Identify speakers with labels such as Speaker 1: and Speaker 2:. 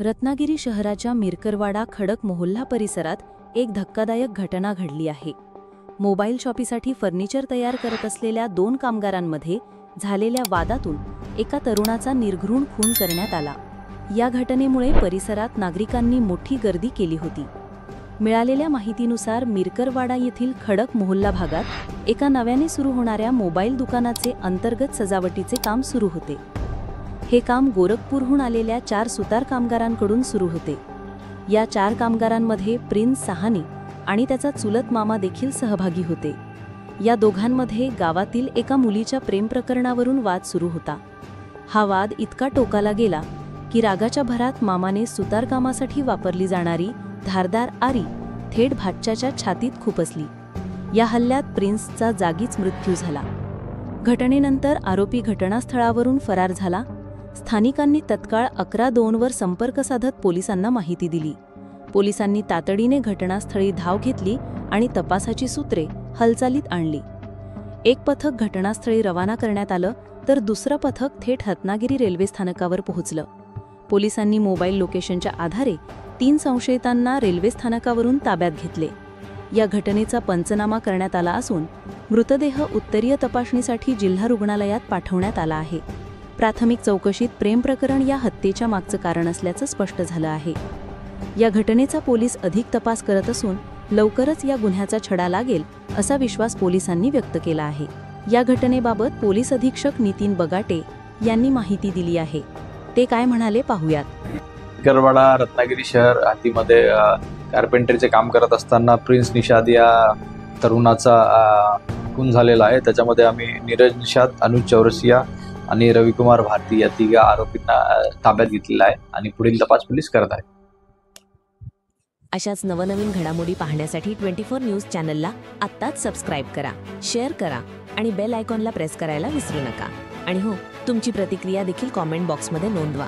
Speaker 1: रत्नागिरी शहराच्या मिरकरवाडा खडक मोहल्ला परिसरात एक धक्कादायक घटना घडली आहे. मोबाईल शॉपीसाठी फर्निचर तयार करत असलेल्या 2 कामगारांमध्ये झालेल्या वादातून एका तरुणाचा निर्घृण खून करण्यात आला. या घटनेमुळे परिसरात नागरिकांनी मोठी गर्दी केली होती. मिळालेल्या माहितीनुसार मिरकरवाडा येथील खडक मोहल्ला भागात एका नव्याने सुरू होणाऱ्या मोबाईल दुकानाचे अंतर्गत सजावटीचे काम सुरू होते. हे काम गोरखपूरहून आलेल्या 4 सुतार कामगारांकडून सुरू होते. या 4 कामगारांमध्ये प्रिन्स साहनी आणि त्याचा चुलत मामा देखील सहभागी होते. या दोघांमध्ये गावातील एका मुलीच्या प्रेम प्रकरणावरून वाद सुरू होता. हा वाद इतका टोकाला गेला की रागाच्या भरात मामाने सुतारकामासाठी वापरली जाणारी धारदार आरी थेट भाच्याच्या छातीत खुपसली. या हल्ल्यात प्रिन्सचा जागीच मृत्यू झाला. घटनेनंतर आरोपी घटनास्थळावरून फरार झाला. स्थानिकांनी तत्काळ 11-2 वर संपर्क साधत पोलिसांना माहिती दिली. पोलिसांनी तातडीने घटनास्थळी धाव घेतली आणि तपासाची सूत्रे हालचालीत आणली. एक पथक घटनास्थळी रवाना करण्यात आलं तर दुसरं पथक थेट रत्नागिरी रेल्वे स्थानकावर पोहोचलं. पोलिसांनी मोबाईल लोकेशनच्या आधारे 3 संशयितांना रेल्वे स्थानकावरून ताब्यात घेतले. या घटनेचा पंचनामा करण्यात आला असून मृतदेह उत्तरीय तपासणीसाठी जिल्हा रुग्णालयात पाठवण्यात आला आहे. प्राथमिक चौकशीत प्रेम प्रकरण या हत्येच्या मागचं कारण असल्याचं स्पष्ट झालं आहे. या घटनेचा पोलीस अधिक तपास करत असून लवकरच या गुन्ह्याचा छडा लागेल असा विश्वास पोलिसांनी व्यक्त केला आहे. या घटनेबाबत पोलीस अधीक्षक नितीन बगाटे यांनी माहिती दिली आहे. ते काय म्हणाले पाहूयात.
Speaker 2: मिरकरवाडा रत्नागिरी शहर हातीमध्ये कार्पेंटरचे काम करत असताना प्रिन्स निषाद या तरुणाचा खून झालेला आहे. त्याच्यामध्ये आम्ही नीरज निषाद, अनुज चौरसिया आणि रविकुमार भारती या 3 आरोपींना ताब्यात घेतलेला आहे आणि पुढील तपास पोलीस करत आहेत.
Speaker 3: अशाच नवनवीन घडामोडी पाहण्यासाठी 24 न्यूज चॅनलला आत्ताच सबस्क्राईब करा, शेअर करा आणि बेल आयकॉनला प्रेस करायला विसरू नका. आणि हो, तुमची प्रतिक्रिया देखील कॉमेंट बॉक्समध्ये नोंदवा.